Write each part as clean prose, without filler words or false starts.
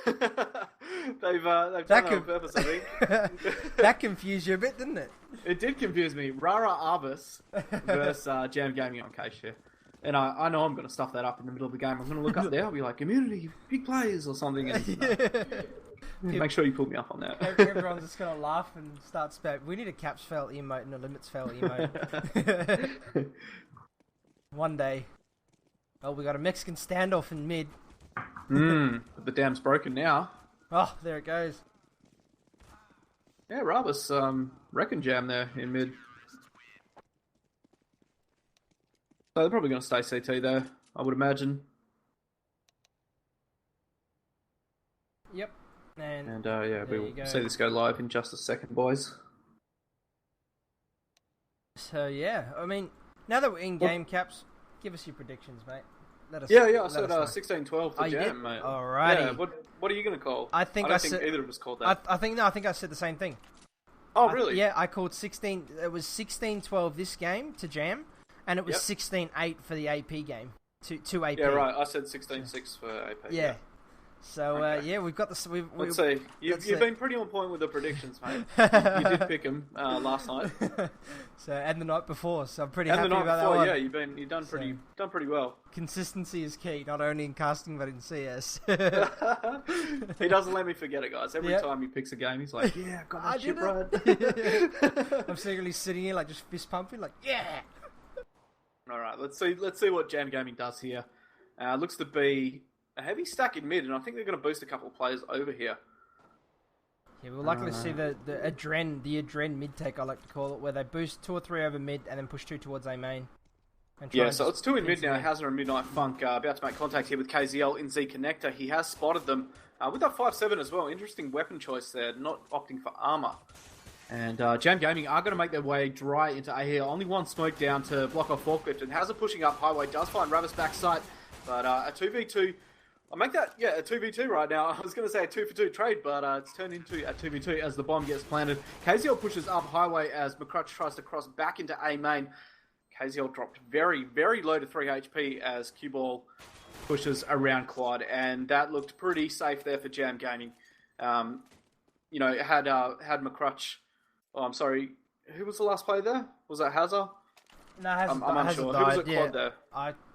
They've done that on purpose, I think. That confused you a bit, didn't it? It did confuse me. Rara-Avis versus Jam Gaming on K-Share. And I know I'm going to stuff that up in the middle of the game. I'm going to look up there. I'll be like, immunity, big players or something. And, make sure you pull me up on that. Everyone's just going to laugh and start spam. We need a caps fail emote and a limits fail emote. One day. Oh, we got a Mexican standoff in mid. The dam's broken now. Oh, there it goes. Yeah, Rabus, Wreck Jam there in mid. So they're probably going to stay CT though, I would imagine. Yep. And yeah, we'll see this go live in just a second, boys. So yeah, I mean, now that we're in game caps, give us your predictions, mate. I said 16-12 for Jam, mate. Alrighty. Yeah, what are you going to call? I don't think either of us called that. I think I said the same thing. Oh, really? Yeah, I called 16. It was 16-12 this game to Jam, and it was 16-8 for the AP game to AP. Yeah, right. I said 16-6 for AP. Yeah. So okay. we've got this. Let's see. You've been pretty on point with the predictions, mate. You did pick them last night. So and the night before. So I'm pretty happy about that one. Yeah, you've done pretty well. Consistency is key, not only in casting but in CS. He doesn't let me forget it, guys. Every time he picks a game, he's like, "Yeah, I got that shit right." I'm secretly sitting here like just fist pumping, like, "Yeah." All right, let's see what Jam Gaming does here. Looks to be a heavy stack in mid, and I think they're going to boost a couple of players over here. Yeah, we're likely to see the Adren mid take, I like to call it, where they boost 2 or 3 over mid and then push 2 towards A main. Yeah, so it's 2 in mid now. Hazard and Midnight Funk about to make contact here with KZL in Z Connector. He has spotted them with that 5-7 as well. Interesting weapon choice there, not opting for armor. And Jam Gaming are going to make their way dry into A here. Only one smoke down to block off Forklift, and Hazard pushing up Highway does find Ravis backside, but a 2v2. I'll make that, a 2v2 right now. I was going to say a 2-for-2 trade, but it's turned into a 2v2 as the bomb gets planted. KZL pushes up Highway as McCrutch tries to cross back into A main. KZL dropped very, very low to 3 HP as Q-Ball pushes around Clyde, and that looked pretty safe there for Jam Gaming. Had McCrutch... Oh, I'm sorry. Who was the last player there? Was that Hazard? No, Hazard. I'm unsure. Who was at Quad there?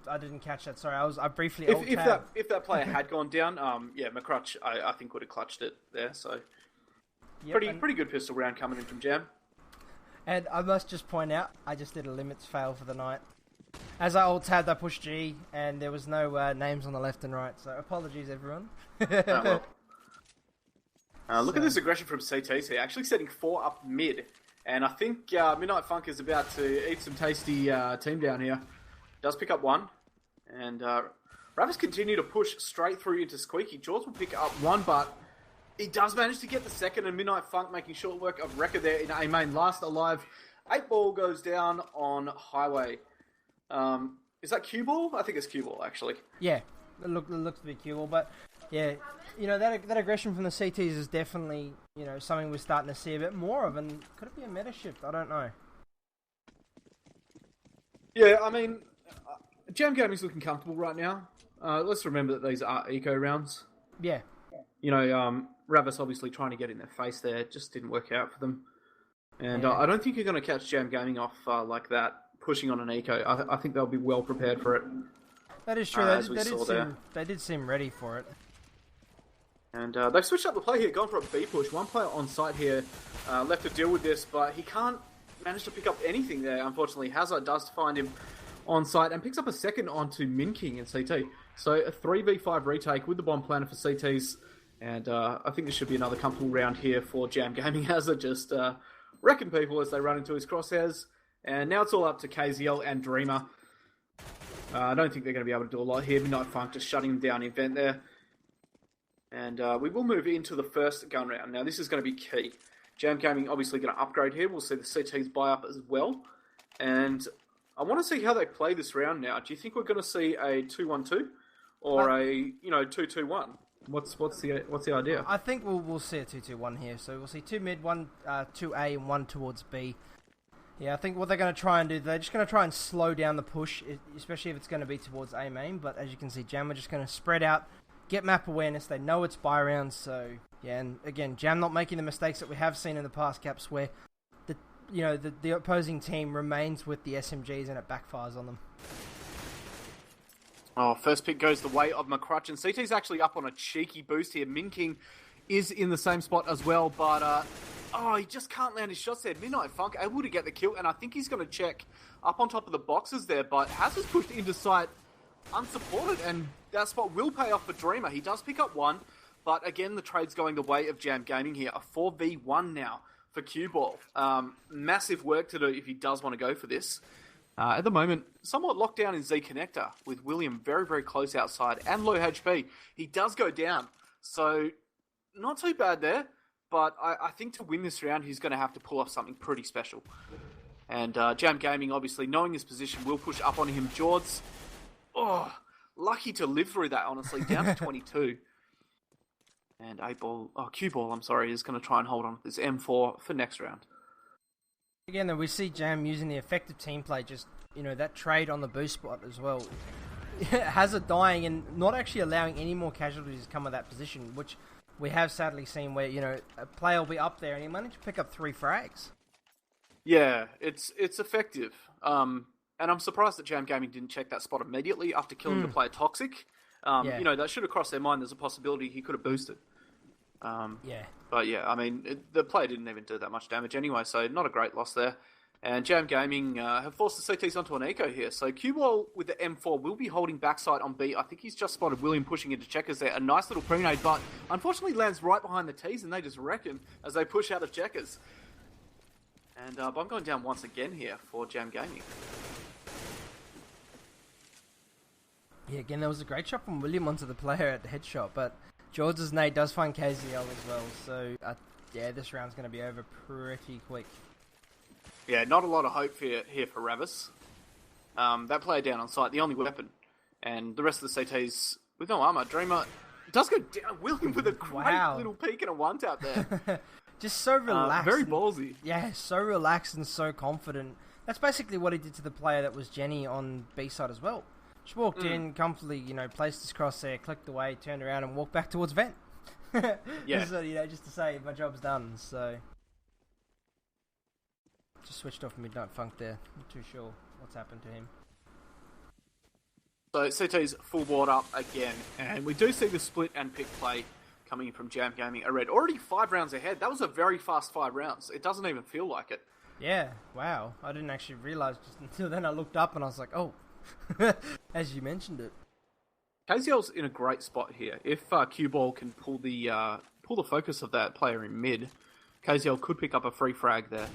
I didn't catch that. Sorry, I briefly. If that player had gone down, McCrutch I think would have clutched it there. So pretty good pistol round coming in from Jam. And I must just point out, I just did a limits fail for the night. As I alt-tabbed, I pushed G, and there was no names on the left and right. So apologies, everyone. Look at this aggression from CTC, actually setting 4 up mid. And I think Midnight Funk is about to eat some tasty team down here. Does pick up 1. And Ravis continue to push straight through into Squeaky. Jaws will pick up 1, but he does manage to get the second. And Midnight Funk making short work of Wrecker there in A main. Last alive. 8 ball goes down on Highway. Is that Q ball? I think it's Q ball, actually. Yeah, it looks to be Q ball, but yeah, that aggression from the CTs is definitely something we're starting to see a bit more of, and could it be a meta shift? I don't know. Yeah, I mean, Jam Gaming's looking comfortable right now. Let's remember that these are eco rounds. Yeah. Ravis obviously trying to get in their face there, it just didn't work out for them. And I don't think you're going to catch Jam Gaming off like that, pushing on an eco. I think they'll be well prepared for it. That is true. They did seem ready for it. And they've switched up the play here, gone for a B push. One player on site here left to deal with this, but he can't manage to pick up anything there, unfortunately. Hazard does find him on site and picks up a second onto Min King in CT. So a 3v5 retake with the bomb planner for CTs. And I think this should be another comfortable round here for Jam Gaming. Hazard just wrecking people as they run into his crosshairs. And now it's all up to KZL and Dreamer. I don't think they're going to be able to do a lot here. Midnight Funk just shutting them down in vent there. And we will move into the first gun round. Now, this is going to be key. Jam Gaming obviously going to upgrade here. We'll see the CTs buy up as well. And I want to see how they play this round now. Do you think we're going to see a 2-1-2 or a 2-2-1? What's the idea? I think we'll see a 2-2-1 here. So we'll see 2 mid, 1 to A, and 1 towards B. Yeah, I think what they're going to try and do, they're just going to try and slow down the push, especially if it's going to be towards A main. But as you can see, Jam are just going to spread out, get map awareness. They know it's buy rounds, so yeah. And again, Jam not making the mistakes that we have seen in the past caps, where the opposing team remains with the SMGs and it backfires on them. Oh, first pick goes the way of McCrutch, and CT's actually up on a cheeky boost here. Min King is in the same spot as well, but he just can't land his shots there. Midnight Funk able to get the kill, and I think he's going to check up on top of the boxes there, but has us pushed into sight unsupported, and that spot will pay off for Dreamer. He does pick up one, but again, the trade's going the way of Jam Gaming here. A 4v1 now for Q-Ball. Massive work to do if he does want to go for this. At the moment, somewhat locked down in Z Connector, with William very, very close outside and low HP. He does go down, so not too bad there, but I think to win this round, he's going to have to pull off something pretty special. And Jam Gaming, obviously, knowing his position, will push up on him. Jords, lucky to live through that, honestly, down to 22. And Q-Ball, is going to try and hold on to this M4 for next round. Again, though, we see Jam using the effective team play, just, that trade on the boost spot as well. Hazard dying and not actually allowing any more casualties to come at that position, which we have sadly seen where, a player will be up there and he managed to pick up 3 frags. Yeah, it's effective. And I'm surprised that Jam Gaming didn't check that spot immediately after killing the player Toxic. That should have crossed their mind. There's a possibility he could have boosted. But yeah, the player didn't even do that much damage anyway, so not a great loss there. And Jam Gaming have forced the CTs onto an eco here. So Q-Ball with the M4 will be holding backside on B. I think he's just spotted William pushing into checkers there. A nice little grenade, but unfortunately lands right behind the T's, and they just wreck him as they push out of checkers. And I'm going down once again here for Jam Gaming. Yeah, again, there was a great shot from William onto the player at the headshot, but George's nade does find KZL as well, so this round's going to be over pretty quick. Yeah, not a lot of hope here for Rara-Avis. That player down on site, the only weapon, and the rest of the CTs with no armor. Dreamer does go down. William with a great little peek and a one-tap there. Just so relaxed. Very ballsy. Yeah, so relaxed and so confident. That's basically what he did to the player that was Jenny on B-side as well. Just walked in, comfortably, placed his crosshair, clicked away, turned around and walked back towards vent. Yeah. So, just to say, my job's done, so... Just switched off Midnight Funk there. Not too sure what's happened to him. So CT's full board up again, and we do see the split and pick play coming in from Jam Gaming. A red already 5 rounds ahead. That was a very fast 5 rounds. It doesn't even feel like it. Yeah, wow. I didn't actually realise just until then. I looked up and I was like, oh, as you mentioned it. KZL's in a great spot here. If Q-Ball can pull the focus of that player in mid, KZL could pick up a free frag there.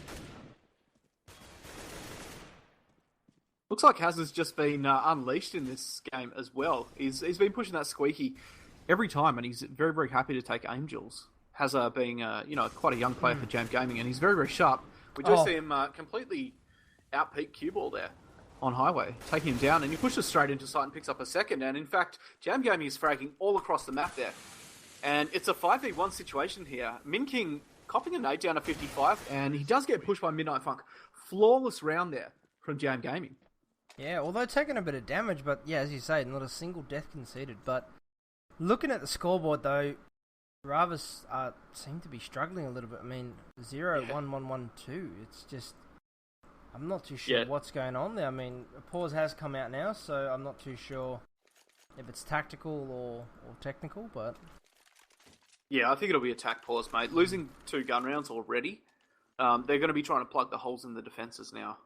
Looks like Haz has just been unleashed in this game as well. He's been pushing that squeaky every time, and he's very, very happy to take aim duels. Hazza being quite a young player for Jam Gaming, and he's very, very sharp. We do see him completely outpeak Q-Ball there on highway, taking him down, and he pushes straight into sight and picks up a second. And in fact, Jam Gaming is fragging all across the map there. And it's a 5v1 situation here. Min King copping a nade down to 55, and he does get pushed by Midnight Funk. Flawless round there from Jam Gaming. Yeah, although taking a bit of damage, but yeah, as you say, not a single death conceded. But looking at the scoreboard though, Rara-Avis seem to be struggling a little bit. 0-1-1-1-2. It's just, I'm not too sure what's going on there. A pause has come out now, so I'm not too sure if it's tactical or technical, but... Yeah, I think it'll be a tac pause, mate. Losing 2 gun rounds already. They're going to be trying to plug the holes in the defences now.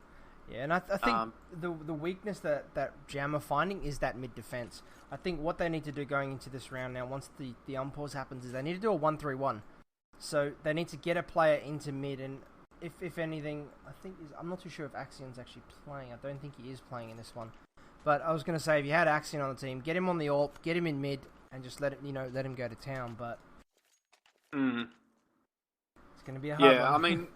Yeah, and I think the weakness that Jam are finding is that mid defense. I think what they need to do going into this round now, once the unpause happens, is they need to do a 1-3-1. So they need to get a player into mid, and if anything, I'm not too sure if Axion's actually playing. I don't think he is playing in this one. But I was going to say, if you had Axion on the team, get him on the AWP, get him in mid, and just let him go to town. But it's going to be a hard one.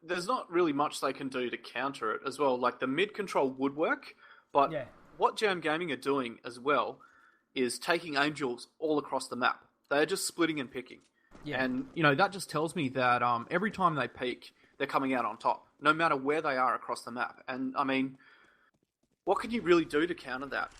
There's not really much they can do to counter it as well. Like, the mid control would work, but what Jam Gaming are doing as well is taking Angels all across the map. They're just splitting and picking. Yeah. And, that just tells me that every time they peak, they're coming out on top, no matter where they are across the map. And, what can you really do to counter that?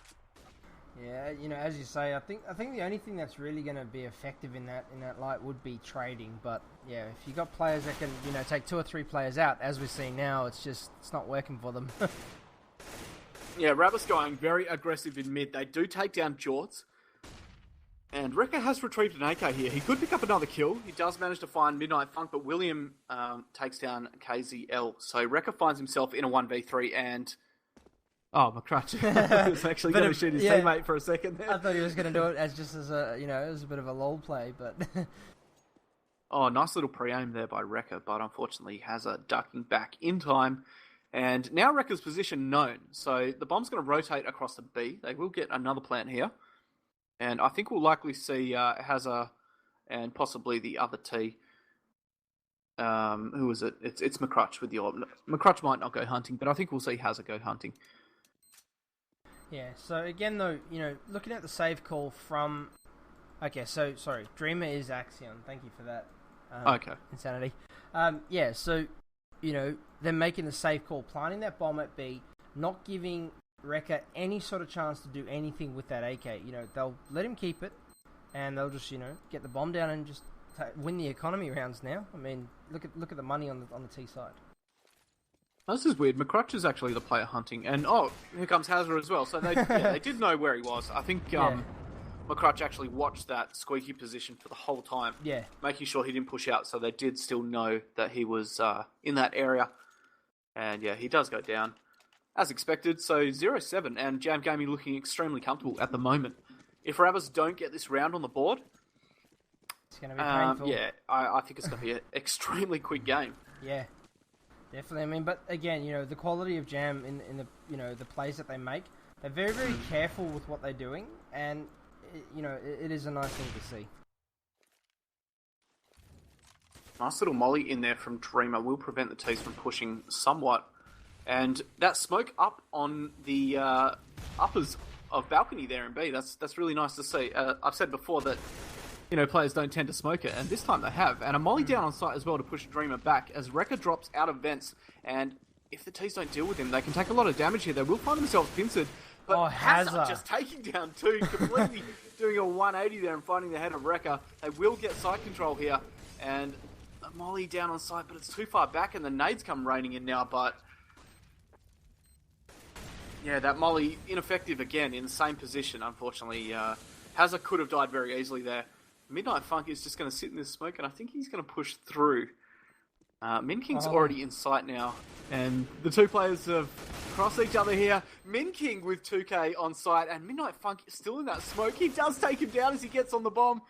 Yeah, as you say, I think the only thing that's really going to be effective in that light would be trading. But yeah, if you got players that can take 2 or 3 players out, as we're seeing now, it's not working for them. Yeah, Rabbit's going very aggressive in mid. They do take down Jorts. And Rekka has retrieved an AK here. He could pick up another kill. He does manage to find Midnight Funk, but William takes down KZL. So Rekka finds himself in a 1v3 and... Oh, McCrutch was actually going to shoot his teammate for a second there. I thought he was going to do it as a, it was a bit of a lol play, but... Oh, nice little pre-aim there by Rekka, but unfortunately has a ducking back in time. And now Rekka's position known. So the bomb's going to rotate across the B. They will get another plant here. And I think we'll likely see Hazza and possibly the other T. Who is it? It's McCrutch with the orb. McCrutch might not go hunting, but I think we'll see Hazza go hunting. Yeah, so again though, looking at the save call from... Okay, so, sorry, Dreamer is Axion. Thank you for that. Okay. Insanity. Yeah, so, they're making the safe call, planting that bomb at B, not giving Rekka any sort of chance to do anything with that AK. They'll let him keep it, and they'll just, get the bomb down and just win the economy rounds now. I mean, look at the money on the T side. This is weird. McCrutch is actually the player hunting, and here comes Hazard as well. So they did know where he was. I think McCrutch actually watched that squeaky position for the whole time, making sure he didn't push out. So they did still know that he was in that area, and he does go down as expected. So 0-7, and Jam Gaming looking extremely comfortable at the moment. If Rabbits don't get this round on the board, it's going to be painful. I think it's going to be an extremely quick game. Yeah. Definitely, I mean, but again, the quality of Jam in the the plays that they make, they're very, very careful with what they're doing, and it is a nice thing to see. Nice little molly in there from Dreamer will prevent the T's from pushing somewhat, and that smoke up on the uppers of balcony there in B. That's really nice to see. I've said before that players don't tend to smoke it, and this time they have. And a molly down on site as well to push Dreamer back as Rekka drops out of vents, and if the T's don't deal with him, they can take a lot of damage here. They will find themselves pincered, but Hazard just taking down 2, completely doing a 180 there and finding the head of Rekka. They will get site control here, and a molly down on site, but it's too far back, and the nades come raining in now, but... Yeah, that molly ineffective again in the same position, unfortunately. Hazard could have died very easily there. Midnight Funk is just going to sit in this smoke, and I think he's going to push through. Min King's already in sight now, and the two players have crossed each other here. Min King with 2K on site, and Midnight Funk is still in that smoke. He does take him down as he gets on the bomb,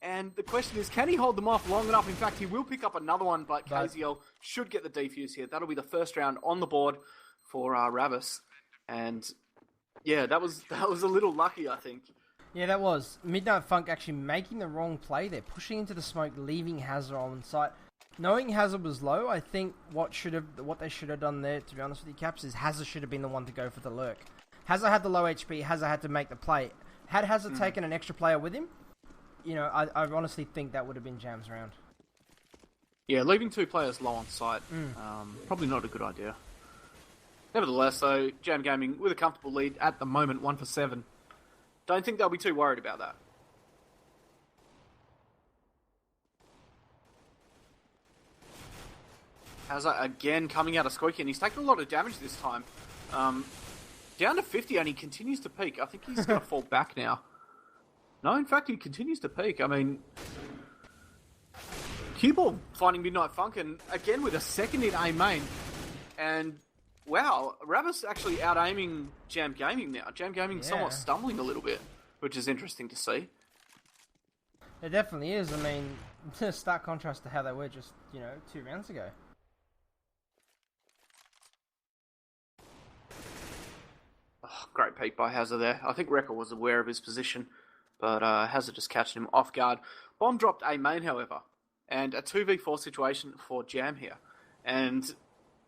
and the question is, can he hold them off long enough? In fact, he will pick up another one, but KZL should get the defuse here. That'll be the first round on the board for Ravis, and yeah, that was a little lucky, I think. Yeah, that was. Midnight Funk actually making the wrong play there, pushing into the smoke, leaving Hazard on site. Knowing Hazard was low, I think what they should have done there, to be honest with you, Caps, is Hazard should have been the one to go for the lurk. Hazard had the low HP, Hazard had to make the play. Had Hazard taken an extra player with him, I honestly think that would have been Jam's round. Yeah, leaving 2 players low on site, probably not a good idea. Nevertheless, though, Jam Gaming with a comfortable lead at the moment, 1 for 7. Don't think they'll be too worried about that. Hazard again coming out of squeaky, and he's taking a lot of damage this time. Down to 50, and he continues to peak. I think he's going to fall back now. No, in fact, he continues to peak. I mean, Q-Ball finding Midnight Funk, and again with a second in A main. And wow, Ravis actually out-aiming Jam Gaming now. Jam Gaming somewhat stumbling a little bit, which is interesting to see. It definitely is. I mean, stark contrast to how they were just, 2 rounds ago. Oh, great peek by Hazard there. I think Rekka was aware of his position, but Hazard just catching him off guard. Bomb dropped A main, however, and a 2v4 situation for Jam here. And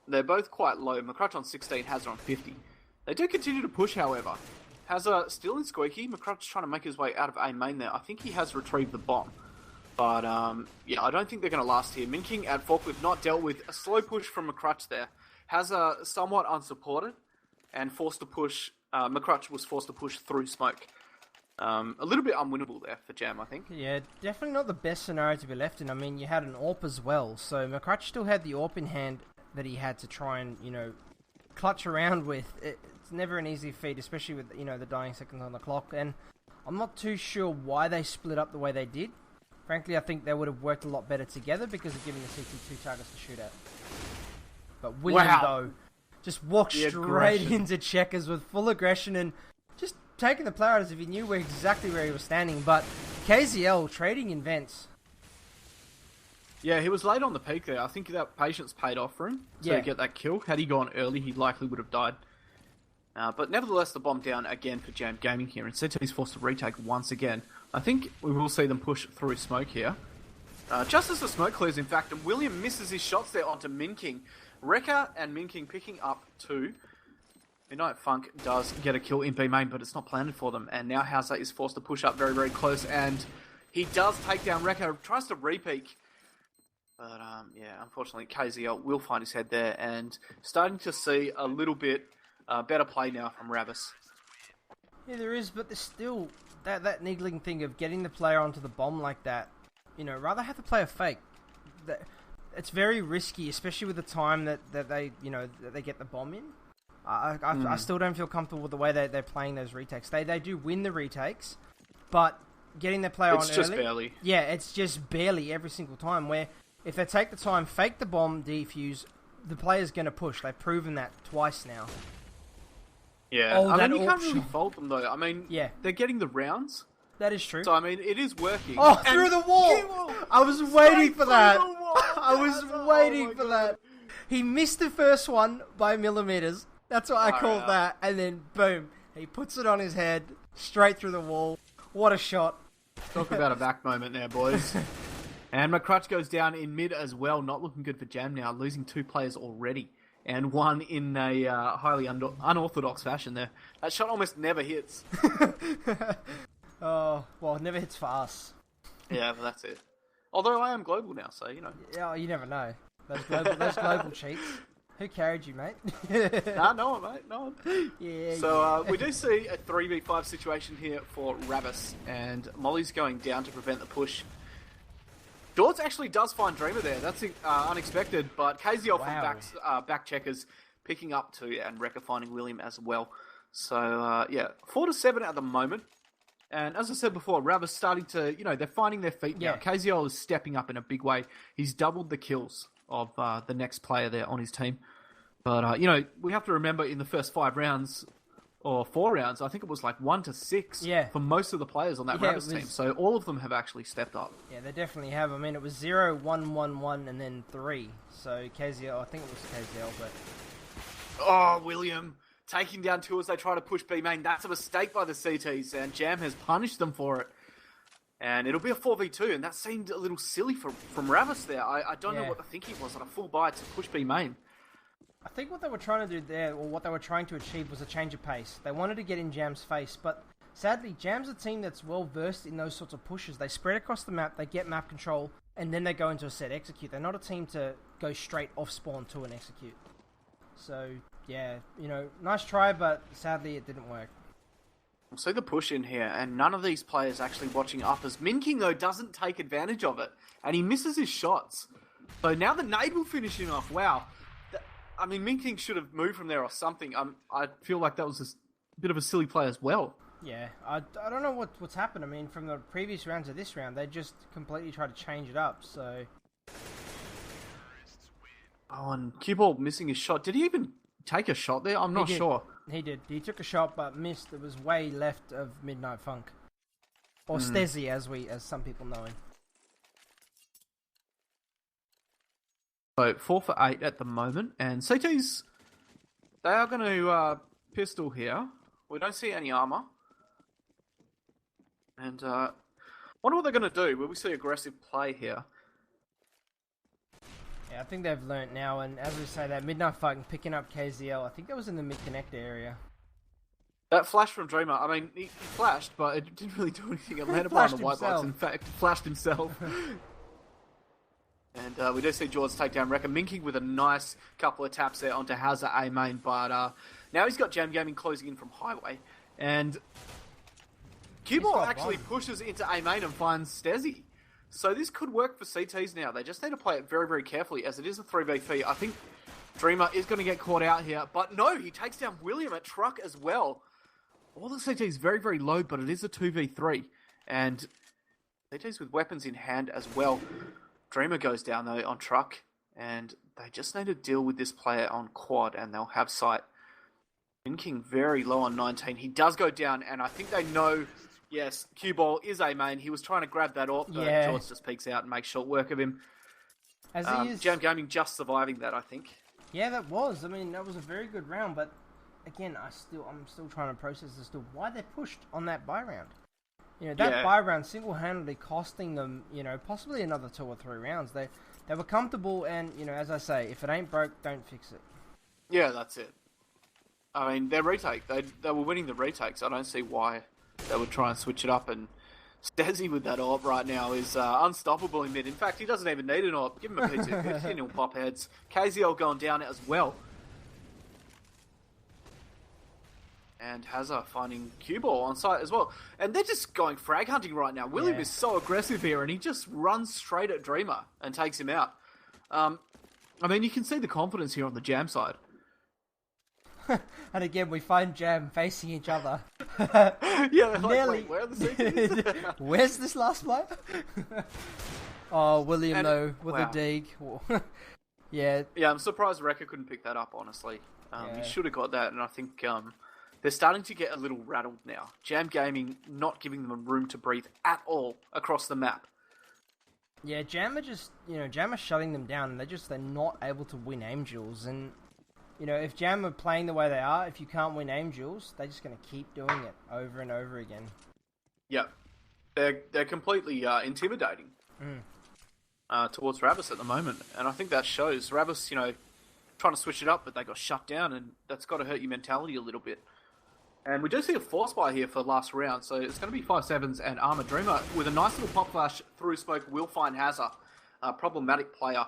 they're both quite low. McCrutch on 16, Hazard on 50. They do continue to push, however. Hazard still in squeaky. McCrutch trying to make his way out of A main there. I think he has retrieved the bomb. But, yeah, I don't think they're going to last here. Min King at forklift not dealt with. A slow push from McCrutch there. Hazard somewhat unsupported and forced to push McCrutch was forced to push through smoke. A little bit unwinnable there for Jam, I think. Yeah, definitely not the best scenario to be left in. I mean, you had an AWP as well, so McCrutch still had the AWP in hand that he had to try and, clutch around with. It's never an easy feat, especially with, the dying seconds on the clock, and I'm not too sure why they split up the way they did. Frankly, I think they would have worked a lot better together because of giving the CT 2 targets to shoot at. But William, though, just walked straight into checkers with full aggression and just taking the player out as if he knew exactly where he was standing. But KZL trading in vents. Yeah, he was late on the peak there. I think that patience paid off for him to get that kill. Had he gone early, he likely would have died. But nevertheless, the bomb down again for Jam Gaming here. And CT's forced to retake once again. I think we will see them push through smoke here. Just as the smoke clears, in fact, and William misses his shots there onto Min King. Rekka and Min King picking up 2. Midnight Funk does get a kill in B main, but it's not planted for them. And now Hauser is forced to push up very, very close. And he does take down Rekka, tries to re-peek. But, unfortunately, KZL will find his head there. And starting to see a little bit better play now from Rara-Avis. Yeah, there is, but there's still that niggling thing of getting the player onto the bomb like that. Rather have the player fake. It's very risky, especially with the time that they, that they get the bomb in. I still don't feel comfortable with the way they're playing those retakes. They do win the retakes, but getting their player on early... It's just barely. Yeah, it's just barely every single time, where if they take the time, fake the bomb, defuse, the player's going to push. They've proven that twice now. Yeah, I mean, you can't really fault them, though. I mean, they're getting the rounds. That is true. So, I mean, it is working. Oh, through the wall! I was waiting for that. I was waiting for that. He missed the first one by millimeters. That's what I call that. And then, boom, he puts it on his head, straight through the wall. What a shot. Talk about a back moment there, boys. And McCrutch goes down in mid as well. Not looking good for Jam now. Losing 2 players already. And one in a highly unorthodox fashion there. That shot almost never hits. Oh, well, it never hits for us. Yeah, but that's it. Although I am global now, so, Yeah, you never know. Those global cheats. Who carried you, mate? No one, mate. No one. Yeah. So we do see a 3v5 situation here for Rara-Avis. And Molly's going down to prevent the push. Dawes actually does find Dreamer there. That's unexpected, but KZL from back checkers picking up 2 and Rekka finding William as well. So, 4-7 at the moment. And as I said before, Rara-Avis starting to, they're finding their feet now. KZL is stepping up in a big way. He's doubled the kills of the next player there on his team. But, we have to remember in the first 5 rounds... or 4 rounds, I think it was like 1-6 for most of the players on that Rara-Avis team. So all of them have actually stepped up. Yeah, they definitely have. I mean, it was 0, 1, 1, 1, and then 3. So KZL, I think it was KZL, but... Oh, William, taking down 2 as they try to push B main. That's a mistake by the CTs, and Jam has punished them for it. And it'll be a 4v2, and that seemed a little silly from Rara-Avis there. I don't know what the thinking was on a full buy to push B main. I think what they were trying to do there, or what they were trying to achieve, was a change of pace. They wanted to get in Jam's face, but sadly, Jam's a team that's well versed in those sorts of pushes. They spread across the map, they get map control, and then they go into a set execute. They're not a team to go straight off spawn to an execute. So, yeah, nice try, but sadly it didn't work. We'll see the push in here, and none of these players actually watching up, as Min King, though, doesn't take advantage of it, and he misses his shots. So now the nade will finish him off. Wow. I mean, Min King should have moved from there or something. I feel like that was a bit of a silly play as well. Yeah, I don't know what's happened. I mean, from the previous round to this round, they just completely tried to change it up, so... Oh, and Cuball missing his shot. Did he even take a shot there? I'm not sure. He did. He took a shot, but missed. It was way left of Midnight Funk. Or Stezzy, as some people know him. So 4 for 8 at the moment, and CT's, they are going to pistol here. We don't see any armor. And wonder what they're going to do. Will we see aggressive play here? Yeah, I think they've learnt now, and as we say, that Midnight Funk picking up KZL, I think that was in the mid-connector area. That flash from Dreamer, I mean, he flashed, but it didn't really do anything. It landed behind the white box, in fact, flashed himself. And we do see Jaws take down Rekka. Minking with a nice couple of taps there onto Hauser A main, but Now he's got Jam Gaming closing in from Highway, and Q-Ball actually pushes into A main and finds Stezzy. So this could work for CTs now. They just need to play it very, very carefully, as it is a 3v3. I think Dreamer is going to get caught out here, but no, he takes down William at Truck as well. All the CTs very, very low, but it is a 2v3, and CTs with weapons in hand as well. Dreamer goes down though on Truck, and they just need to deal with this player on quad, and they'll have sight. King very low on 19. He does go down, and I think they know, yes, Q-Ball is A main. He was trying to grab that off, but George just peeks out and makes short work of him. As he is... Jam Gaming just surviving that, I think. Yeah, that was. I mean, that was a very good round, but again, I'm still trying to process as to why they pushed on that buy round. You know, that buy round single-handedly costing them, you know, possibly another 2 or 3 rounds. They were comfortable, and, you know, as I say, if it ain't broke, don't fix it. Yeah, that's it. I mean, their retake, they were winning the retakes. I don't see why they would try and switch it up, and Stezzy with that AWP right now is unstoppable in mid. In fact, he doesn't even need an AWP. Give him a P250 and he'll pop heads. KZL going down as well. And Hazza finding Q-Ball on site as well. And they're just going frag hunting right now. William is so aggressive here, and he just runs straight at Dreamer and takes him out. I mean, you can see the confidence here on the Jam side. And again, we find Jam facing each other. Yeah, like, wait, where are the CTs? Where's this last player? Oh, William, though, with a dig. Yeah, I'm surprised Rekka couldn't pick that up, honestly. He should have got that, and I think they're starting to get a little rattled now. Jam Gaming not giving them room to breathe at all across the map. Yeah, Jam are shutting them down, and they're not able to win aim duels, and you know, if Jam are playing the way they are, if you can't win aim duels, they're just going to keep doing it over and over again. Yeah, they're completely intimidating towards Ravis at the moment, and I think that shows. Ravis, you know, trying to switch it up, but they got shut down, and that's got to hurt your mentality a little bit. And we do see a force buy here for last round, so it's going to be 5-7s and Armor Dreamer with a nice little pop flash through smoke. Will find Hazza, a problematic player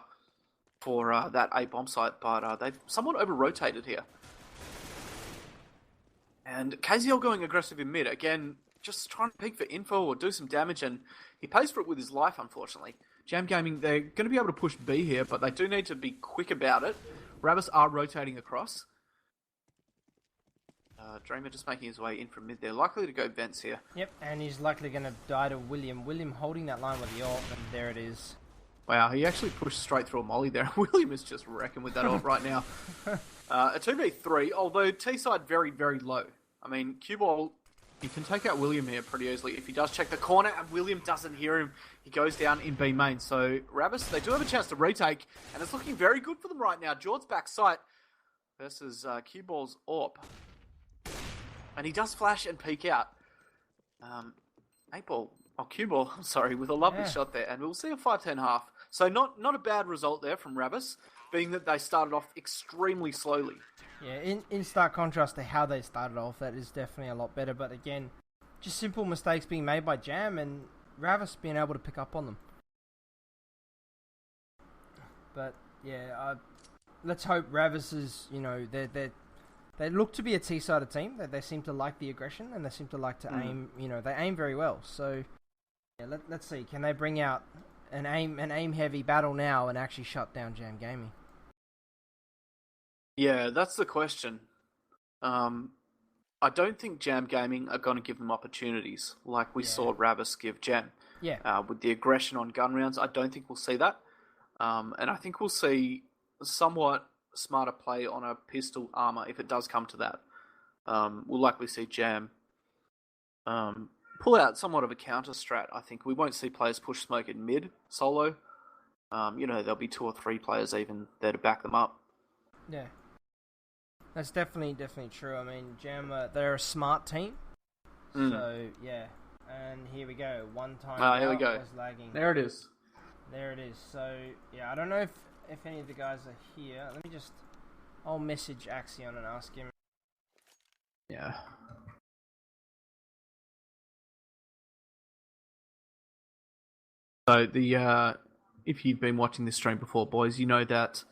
for that A bomb site, but they've somewhat over-rotated here. And KZL going aggressive in mid, again, just trying to peek for info or do some damage, and he pays for it with his life, unfortunately. Jam Gaming, they're going to be able to push B here, but they do need to be quick about it. Ravis are rotating across. Dreamer just making his way in from mid. They're likely to go vents here. Yep, and he's likely going to die to William. William holding that line with the ult, and there it is. Wow, he actually pushed straight through a molly there. William is just wrecking with that ult right now. A 2v3, although T-side very, very low. I mean, Q-Ball, he can take out William here pretty easily. If he does check the corner and William doesn't hear him, he goes down in B main. So, Ravis, they do have a chance to retake, and it's looking very good for them right now. Jord's back sight versus Q-Ball's AWP. And he does flash and peek out. Q-Ball, I'm sorry, with a lovely shot there. And we'll see a 5-10 half. So not a bad result there from Ravis, being that they started off extremely slowly. Yeah, in stark contrast to how they started off, that is definitely a lot better. But again, just simple mistakes being made by Jam and Ravis being able to pick up on them. But yeah, let's hope Ravis is, you know, they look to be a T-sided team. They seem to like the aggression, and they seem to like to aim. You know, they aim very well. So yeah, let's see, can they bring out an aim heavy battle now and actually shut down Jam Gaming? Yeah, that's the question. I don't think Jam Gaming are going to give them opportunities like we saw Ravis give Jam. Yeah. With the aggression on gun rounds, I don't think we'll see that. And I think we'll see somewhat smarter play on a pistol armor if it does come to that. We'll likely see Jam pull out somewhat of a counter strat. I think we won't see players push smoke in mid solo. You know, there'll be 2 or 3 players even there to back them up. Yeah, that's definitely true. I mean, Jam, they're a smart team. So yeah, and here we go. One time here we go. Was lagging. There it is. So yeah, I don't know if any of the guys are here. Let me just, I'll message Axion and ask him. Yeah. So if you've been watching this stream before, boys, you know that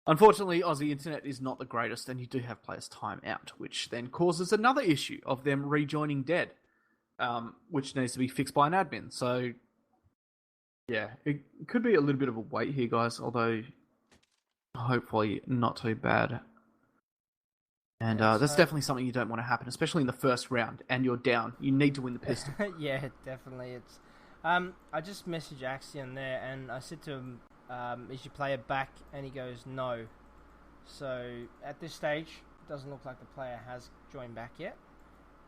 Unfortunately, Aussie internet is not the greatest, and you do have players time out, which then causes another issue of them rejoining dead, which needs to be fixed by an admin. So, yeah, it could be a little bit of a wait here, guys, although hopefully not too bad. And that's definitely something you don't want to happen, especially in the first round, and you're down. You need to win the pistol. Yeah, definitely. It's. I just messaged Axion there, and I said to him, is your player back? And he goes, no. So, at this stage, it doesn't look like the player has joined back yet.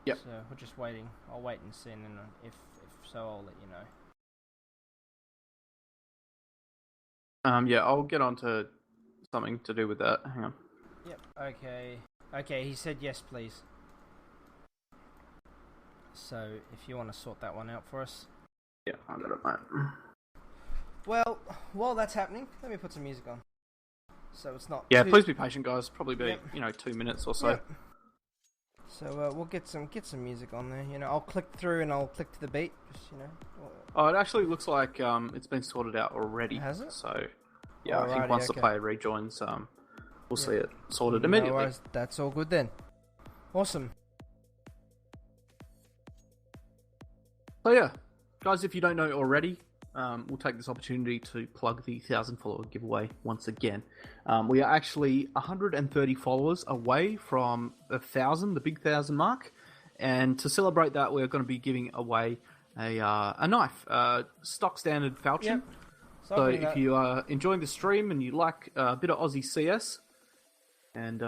Yep. So, we're just waiting. I'll wait and see, and if so, I'll let you know. Yeah, I'll get on to something to do with that. Hang on. Yep, okay. Okay, he said yes, please. So, if you want to sort that one out for us. Yeah, I got it, mate. Well, while that's happening, let me put some music on. So it's not. Yeah, please be patient, guys. Probably be 2 minutes or so. Yep. So we'll get some music on there. I'll click through and I'll click to the beat. Just Oh, it actually looks like it's been sorted out already. Has it? So yeah, I think once the player rejoins, we'll see it sorted immediately. No worries. That's all good then. Awesome. So yeah, guys, if you don't know already, we'll take this opportunity to plug the 1,000 follower giveaway once again. We are actually 130 followers away from the 1,000, the big 1,000 mark, and to celebrate that, we're going to be giving away a knife, stock standard falchion. Yep. So if you are enjoying the stream and you like a bit of Aussie CS, and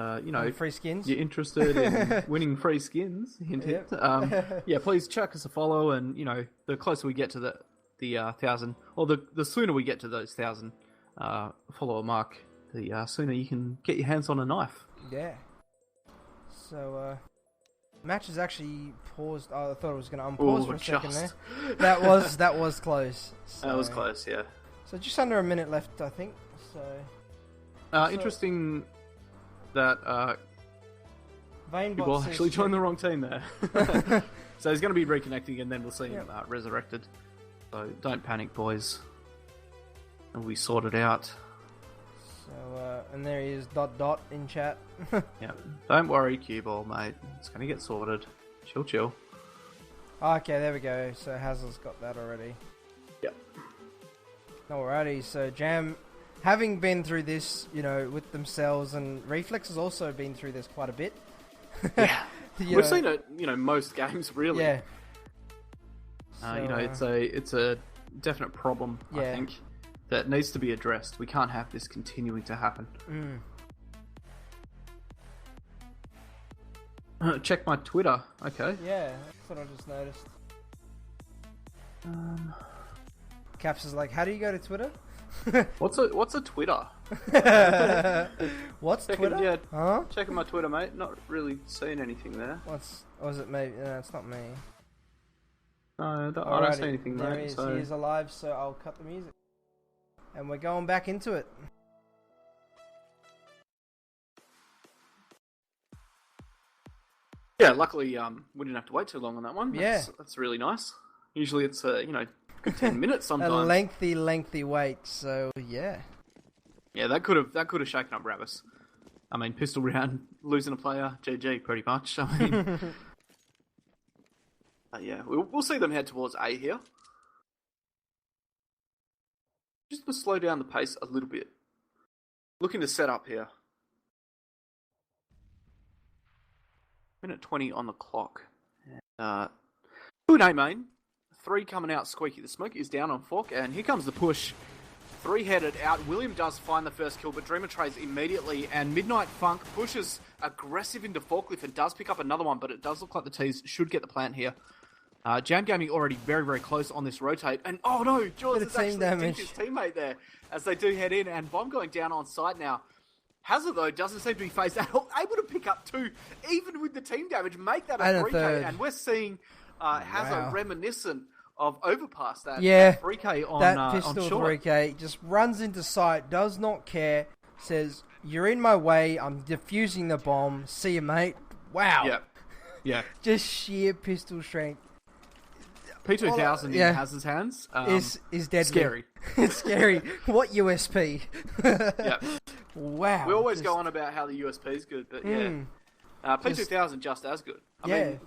free skins, you're interested in winning free skins, hint, hint. Yeah, please chuck us a follow, and the closer we get to the 1,000, or the sooner we get to those 1,000 follower mark, the sooner you can get your hands on a knife. Yeah. So match is actually paused. Oh, I thought it was going to unpause for a second there. That was close. So, that was close, yeah. So just under a minute left, I think. So interesting that people actually joined the wrong team there. So he's going to be reconnecting, and then we'll see him resurrected. So don't panic, boys. And we sort it out. So and there he is, ... in chat. Yeah, don't worry, cue ball, mate. It's going to get sorted. Chill. Okay, there we go. So Hazel's got that already. Yep. Alrighty, so Jam, having been through this, with themselves, and Reflex has also been through this quite a bit. Yeah. We've seen it, most games, really. Yeah. So, it's a definite problem, I think, that needs to be addressed. We can't have this continuing to happen. Check my Twitter. Okay. Yeah, that's what I just noticed. Caps is like, how do you go to Twitter? What's a Twitter? What's Twitter? Yeah, huh? Checking my Twitter, mate. Not really seeing anything there. Was it maybe? No, it's not me. No, I don't see anything there. He is alive, so I'll cut the music. And we're going back into it. Yeah, luckily we didn't have to wait too long on that one. Yeah. That's really nice. Usually it's, good 10 minutes sometimes. A lengthy wait, so yeah. Yeah, that could have shaken up Ravis. I mean, pistol round, losing a player, GG pretty much. I mean, yeah, we'll see them head towards A here. Just to slow down the pace a little bit. Looking to set up here. Minute 20 on the clock. Good aim, main. 3 coming out, Squeaky. The smoke is down on Fork, and here comes the push. 3-headed out. William does find the first kill, but Dreamer trades immediately, and Midnight Funk pushes aggressive into Forklift and does pick up another one, but it does look like the T's should get the plant here. Jam Gaming already very, very close on this rotate, and oh no, Jaws has actually dinked his teammate there as they do head in, and Bomb going down on site now. Hazard, though, doesn't seem to be phased at all, able to pick up 2, even with the team damage, make that a 3K, and we're seeing Hazard reminiscent of Overpass, that 3K on that pistol on short. 3K, just runs into sight, does not care, says, you're in my way, I'm defusing the bomb, see you, mate. Wow. Yeah. Just sheer pistol strength. P2000 in Hazard's hands is deadly. Scary. It's scary. What USP? Yeah. Wow. We always go on about how the USP is good, but P2000 just as good. I mean,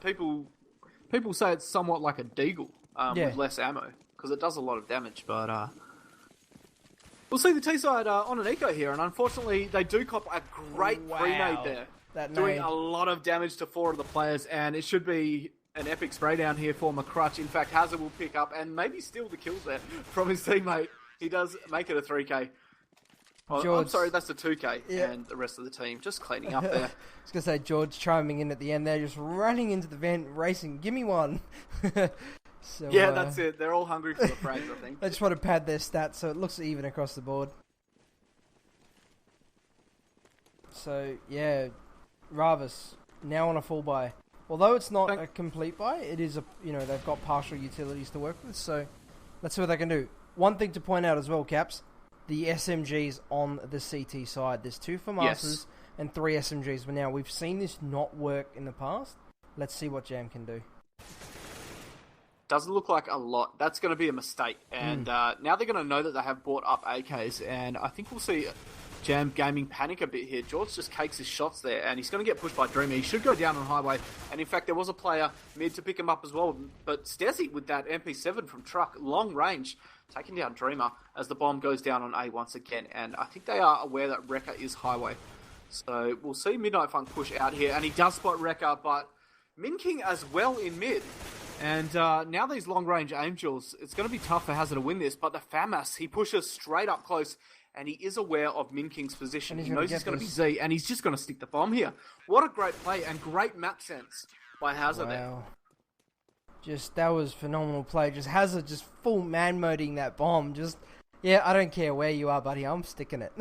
people say it's somewhat like a Deagle with less ammo, because it does a lot of damage, but we'll see the T-side on an eco here, and unfortunately they do cop a great pre-nade there. Doing a lot of damage to 4 of the players, and it should be an epic spray down here for McCrutch. In fact, Hazard will pick up and maybe steal the kills there from his teammate. He does make it a 3k. Oh, I'm sorry, that's a 2k, and the rest of the team just cleaning up there. I was going to say, George chiming in at the end there, just running into the vent, racing, give me one. So, that's it. They're all hungry for the frags, I think. They just want to pad their stats so it looks even across the board. So, Rara-Avis now on a full buy. Although it's not a complete buy, it is they've got partial utilities to work with, so let's see what they can do. One thing to point out as well, Caps, the SMGs on the CT side. There's 2 FAMASas and 3 SMGs, but now we've seen this not work in the past. Let's see what Jam can do. Doesn't look like a lot. That's going to be a mistake, and now they're going to know that they have bought up AKs, and I think we'll see Jam Gaming panic a bit here. George just cakes his shots there, and he's going to get pushed by Dreamer. He should go down on highway, and in fact, there was a player mid to pick him up as well. But Stezzy with that MP7 from Truck, long range, taking down Dreamer as the bomb goes down on A once again. And I think they are aware that Rekka is highway. So we'll see Midnight Funk push out here, and he does spot Rekka, but Min King as well in mid. And now these long-range aim duels, it's going to be tough for Hazard to win this, but the FAMAS, he pushes straight up close, and he is aware of Min King's position. He knows he's going to be Z, and he's just going to stick the bomb here. What a great play, and great map sense by Hazard there. That was phenomenal play. Just Hazard just full man-moding that bomb. I don't care where you are, buddy, I'm sticking it.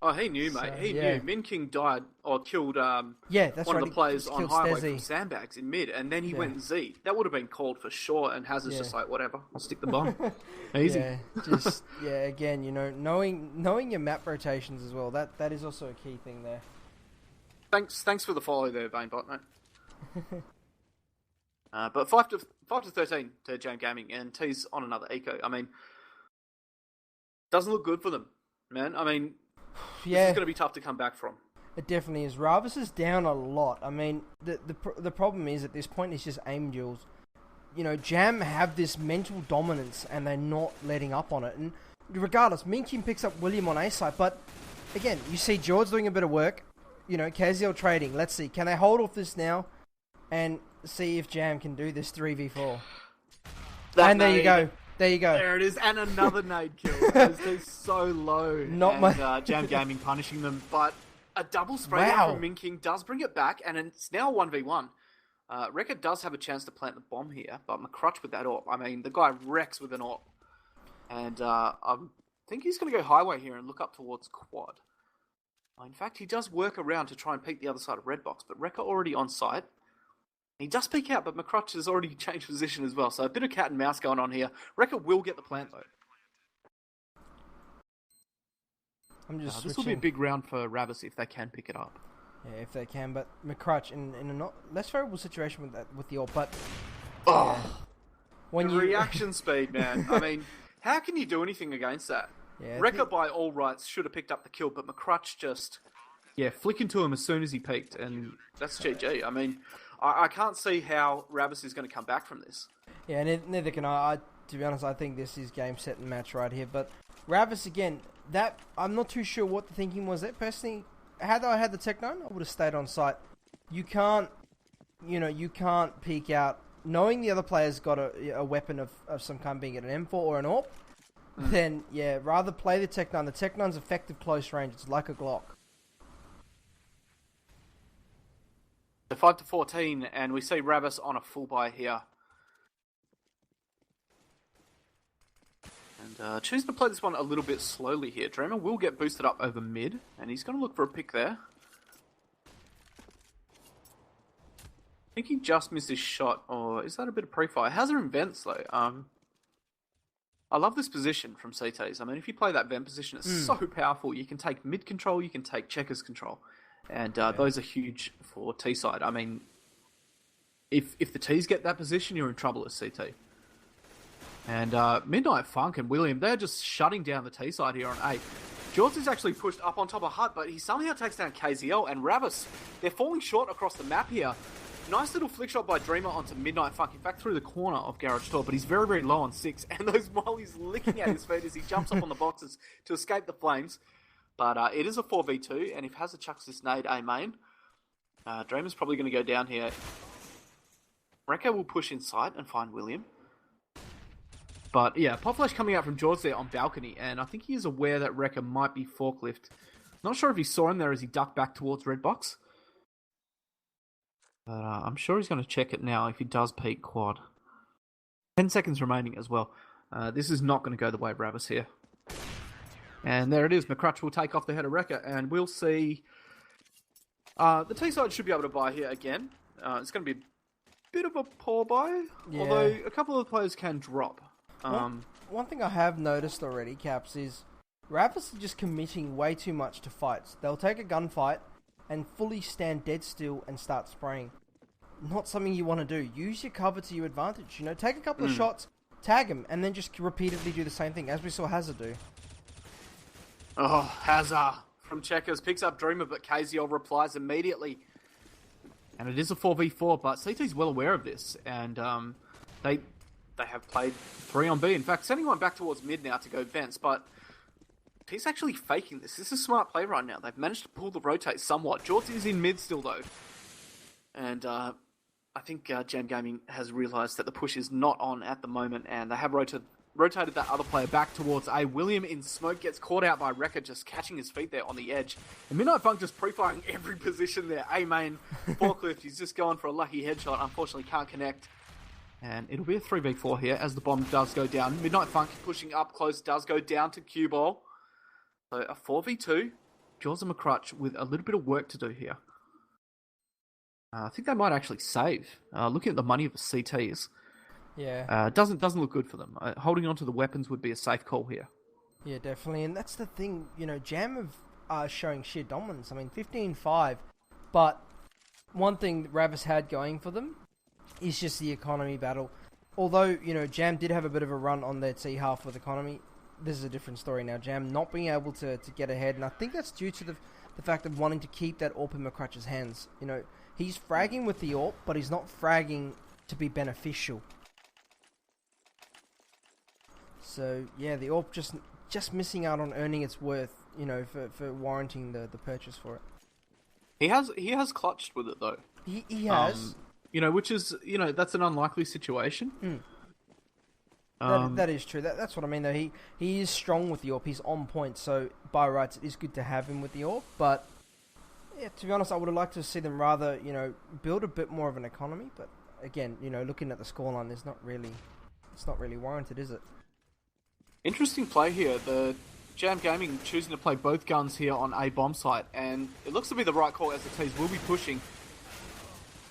Oh, he knew, mate. He knew. Min King died, or killed one of the players on highway from sandbags in mid, and then he went Z. That would have been called for sure, and Hazard's just like, whatever, I'll stick the bomb. Easy. Again, knowing your map rotations as well, that is also a key thing there. Thanks for the follow there, Banebot, mate. But 5 to 13 to Jam Gaming, and T's on another eco. I mean, doesn't look good for them, man. I mean, this is going to be tough to come back from. It definitely is. Rara-Avis is down a lot. I mean, the problem is at this point it's just aim duels. Jam have this mental dominance and they're not letting up on it. And regardless, Min King picks up William on A side, but again, you see George doing a bit of work. Kaziel trading. Let's see, can they hold off this now and see if Jam can do this 3v4? There you go. There it is, and another nade kill. They're so low. Jam Gaming punishing them, but a double spray from Min King does bring it back, and it's now 1v1. Rekka does have a chance to plant the bomb here, but McCrutch with that AWP. I mean, the guy wrecks with an AWP. And I think he's going to go highway here and look up towards quad. In fact, he does work around to try and peek the other side of red box, but Rekka already on site. He does peek out, but McCrutch has already changed position as well, so a bit of cat and mouse going on here. Rekka will get the plant, though. This will be a big round for Rara-Avis if they can pick it up. Yeah, if they can, but McCrutch in a not less favorable situation with the AWP, but... reaction speed, man. I mean, how can you do anything against that? Yeah, Rekka, by all rights, should have picked up the kill, but McCrutch just... flick into him as soon as he peeked, and that's GG. I mean... I can't see how Rara-Avis is going to come back from this. Yeah, neither can I. To be honest, I think this is game, set, and match right here. But Rara-Avis, again, I'm not too sure what the thinking was there. Personally, had I had the Tech 9, I would have stayed on site. You can't peek out. Knowing the other player's got a weapon of some kind, being it an M4 or an AWP, then, rather play the Tech 9. The Tech 9's effective close range. It's like a Glock. So 5 to 14, and we see Rara-Avis on a full buy here. And choosing to play this one a little bit slowly here. Dreamer will get boosted up over mid, and he's going to look for a pick there. I think he just missed his shot, or is that a bit of pre-fire? Hazard and vents, though. I love this position from CTs. I mean, if you play that vent position, it's so powerful. You can take mid control, you can take checkers control. And those are huge for T-side. I mean, if the Ts get that position, you're in trouble as CT. And Midnight Funk and William, they're just shutting down the T-side here on 8. George is actually pushed up on top of Hut, but he somehow takes down KZL and Ravis. They're falling short across the map here. Nice little flick shot by Dreamer onto Midnight Funk, in fact through the corner of Garage Store, but he's very, very low on 6, and those mollies licking at his feet as he jumps up on the boxes to escape the flames. But it is a 4v2, and if Hazard chucks this nade A main, Dreamer's probably going to go down here. Rekka will push inside and find William. But yeah, Pop Flash coming out from George there on balcony, and I think he is aware that Rekka might be forklift. Not sure if he saw him there as he ducked back towards Red Box. But I'm sure he's going to check it now if he does peek quad. 10 seconds remaining as well. This is not going to go the way of Ravis here. And there it is. McCrutch will take off the head of Rekka, and we'll see... the T-side should be able to buy here again. It's going to be a bit of a poor buy, although a couple of the players can drop. One thing I have noticed already, Caps, is Ravis are just committing way too much to fights. They'll take a gunfight and fully stand dead still and start spraying. Not something you want to do. Use your cover to your advantage. You know, take a couple of shots, tag him, and then just repeatedly do the same thing, as we saw Hazard do. Oh, Hazard from Checkers picks up Dreamer, but KZL replies immediately. And it is a 4v4, but CT's well aware of this, and they have played 3 on B. In fact, sending one back towards mid now to go vents, but he's actually faking this. This is smart play right now. They've managed to pull the rotate somewhat. Jorts is in mid still, though. And I think Jam Gaming has realised that the push is not on at the moment, and they have rotated that other player back towards A. William in smoke gets caught out by Rekka, just catching his feet there on the edge. And Midnight Funk just pre-firing every position there. A main, forklift, he's just going for a lucky headshot. Unfortunately, can't connect. And it'll be a 3v4 here as the bomb does go down. Midnight Funk pushing up close, does go down to Cue Ball. So a 4v2. Jaws and McCrutch with a little bit of work to do here. I think they might actually save. Looking at the money of the CTs, doesn't look good for them. Holding on to the weapons would be a safe call here. Yeah, definitely. And that's the thing, you know, Jam are showing sheer dominance. I mean, 15-5. But one thing that Ravis had going for them is just the economy battle. Although, you know, Jam did have a bit of a run on their T half with economy, this is a different story now. Jam not being able to get ahead, and I think that's due to the fact of wanting to keep that AWP in McCrutch's hands. You know, he's fragging with the AWP, but he's not fragging to be beneficial. So, yeah, the AWP just missing out on earning its worth, you know, for warranting the purchase for it. He has clutched with it, though. He has. You know, which is, you know, that's an unlikely situation. That is true. That's what I mean, though. He is strong with the AWP. He's on point, so by rights, it is good to have him with the AWP. But, yeah, to be honest, I would have liked to see them rather, you know, build a bit more of an economy. But, again, you know, looking at the scoreline, it's not really warranted, is it? Interesting play here. The Jam Gaming choosing to play both guns here on A bomb site, and it looks to be the right call as the T's will be pushing.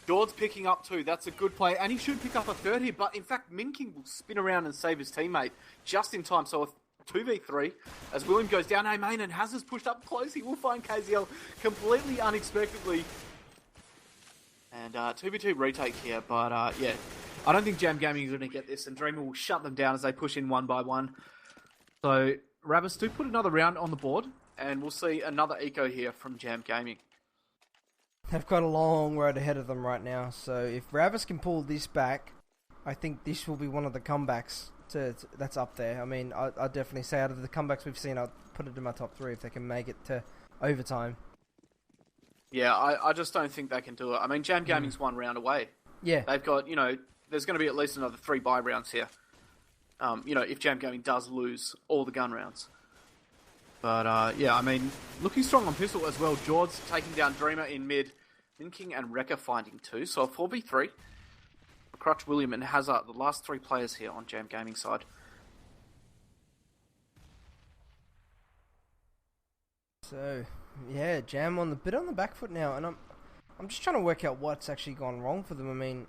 George picking up 2. That's a good play, and he should pick up a 3rd here, but in fact, Minking will spin around and save his teammate just in time. So a 2v3 as William goes down A main, and Hazard's pushed up close. He will find KZL completely unexpectedly. And 2v2 retake here, but yeah, I don't think Jam Gaming is going to get this, and Dreamer will shut them down as they push in one by one. So Ravis do put another round on the board, and we'll see another eco here from Jam Gaming. They've got a long road ahead of them right now, so if Ravis can pull this back, I think this will be one of the comebacks that's up there. I mean, I'd definitely say out of the comebacks we've seen, I'd put it in my top 3 if they can make it to overtime. Yeah, I just don't think they can do it. I mean, Jam Gaming's 1 round away. Yeah. They've got, you know, there's going to be at least another 3 buy rounds here. You know, if Jam Gaming does lose all the gun rounds. But, yeah, I mean, looking strong on pistol as well. George taking down Dreamer in mid. Minking and Rekka finding 2. So a 4v3. Crutch, William, and Hazard, the last 3 players here on Jam Gaming side. So, yeah, Jam on the back foot now. And I'm just trying to work out what's actually gone wrong for them. I mean,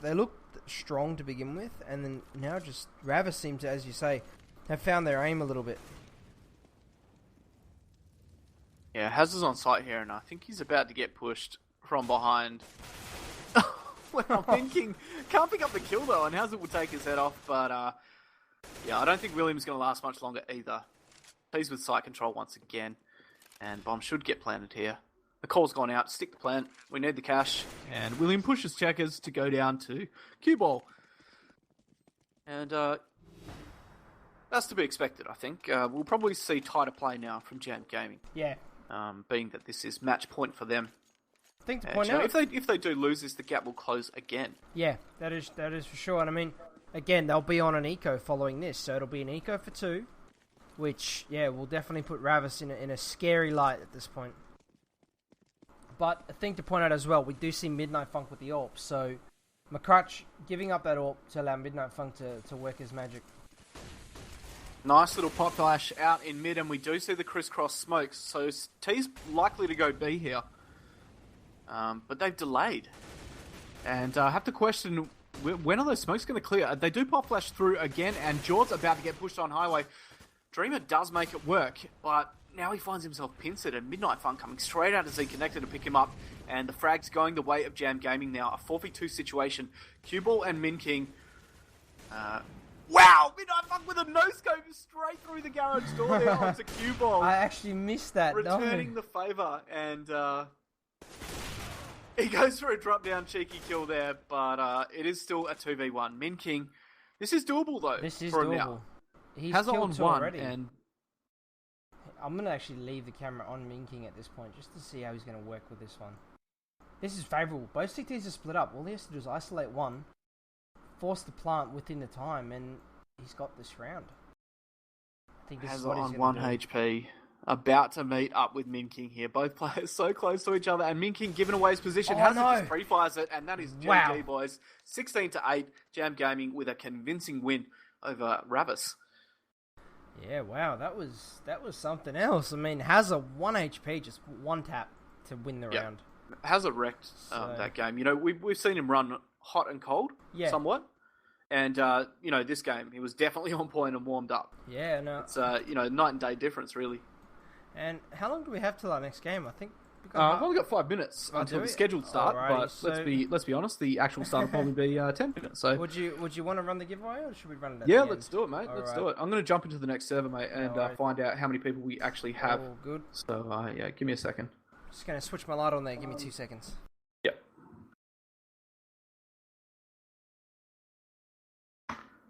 they looked strong to begin with. And then now just Ravis seem to, as you say, have found their aim a little bit. Yeah, Hazard's on site here, and I think he's about to get pushed from behind. When I'm thinking, can't pick up the kill though, and Hazard will take his head off, but yeah, I don't think William's going to last much longer either. Pleased with site control once again. And bomb should get planted here. The call's gone out. Stick the plant. We need the cash. And William pushes checkers to go down to cue ball. And that's to be expected, I think. We'll probably see tighter play now from Jam Gaming. Yeah. Being that this is match point for them. I think to point out, if they do lose this, the gap will close again. Yeah, that is for sure. And I mean, again, they'll be on an eco following this, so it'll be an eco for 2, which will definitely put Ravis in a scary light at this point. But a thing to point out as well, we do see Midnight Funk with the AWP, so McCrutch giving up that AWP to allow Midnight Funk to work his magic. Nice little pop flash out in mid, and we do see the crisscross smokes, so T's likely to go B here. But they've delayed. And I have to question, when are those smokes going to clear? They do pop flash through again, and Jaw's about to get pushed on highway. Dreamer does make it work, but now he finds himself pincered, and Midnight Fun coming straight out of Z Connector to pick him up, and the frag's going the way of Jam Gaming now. A 4v2 situation. Cue Ball and Min King. Wow! Midnight Fun with a no-scope straight through the garage door there onto Cue Ball. I actually missed that. Returning the favour, and he goes for a drop-down cheeky kill there, but it is still a 2v1. Min King, this is doable though. This is for doable. Now. He's has killed on 2 one, already. and I'm going to actually leave the camera on Min King at this point, just to see how he's going to work with this one. This is favourable. Both CTs are split up. All he has to do is isolate one, force the plant within the time, and he's got this round. I think this has is what on he's 1 going to do. HP. About to meet up with Min King here. Both players so close to each other, and Min King giving away his position. Has it, just pre-fires it, and that is GG, Wow. boys. 16-8, Jam Gaming with a convincing win over Ravis. Yeah, wow, that was something else. I mean, has a 1 HP, just 1 tap to win the round. Hazard wrecked that game. You know, we've seen him run hot and cold, somewhat. And, you know, this game, he was definitely on point and warmed up. Yeah, no. It's, you know, night and day difference, really. And how long do we have till our next game? I think we've only got 5 minutes until the scheduled start, but so let's be honest, the actual start will probably be 10 minutes. So would you want to run the giveaway, or should we run it at yeah, the end? let's do it, mate. Let's do it. I'm going to jump into the next server, mate, and find out how many people we actually have. Oh, good. So, yeah, give me a second. Just going to switch my light on there. Give me 2 seconds. Yep.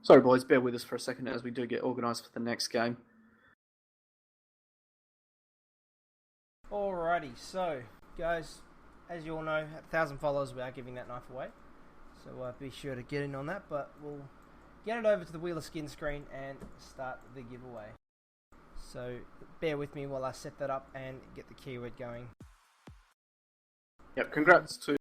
Sorry, boys, bear with us for a second as we do get organised for the next game. Alrighty, so, guys, as you all know, at 1,000 followers, we are giving that knife away. So be sure to get in on that, but we'll get it over to the Wheel of Skin screen and start the giveaway. So bear with me while I set that up and get the keyword going. Yep, congrats to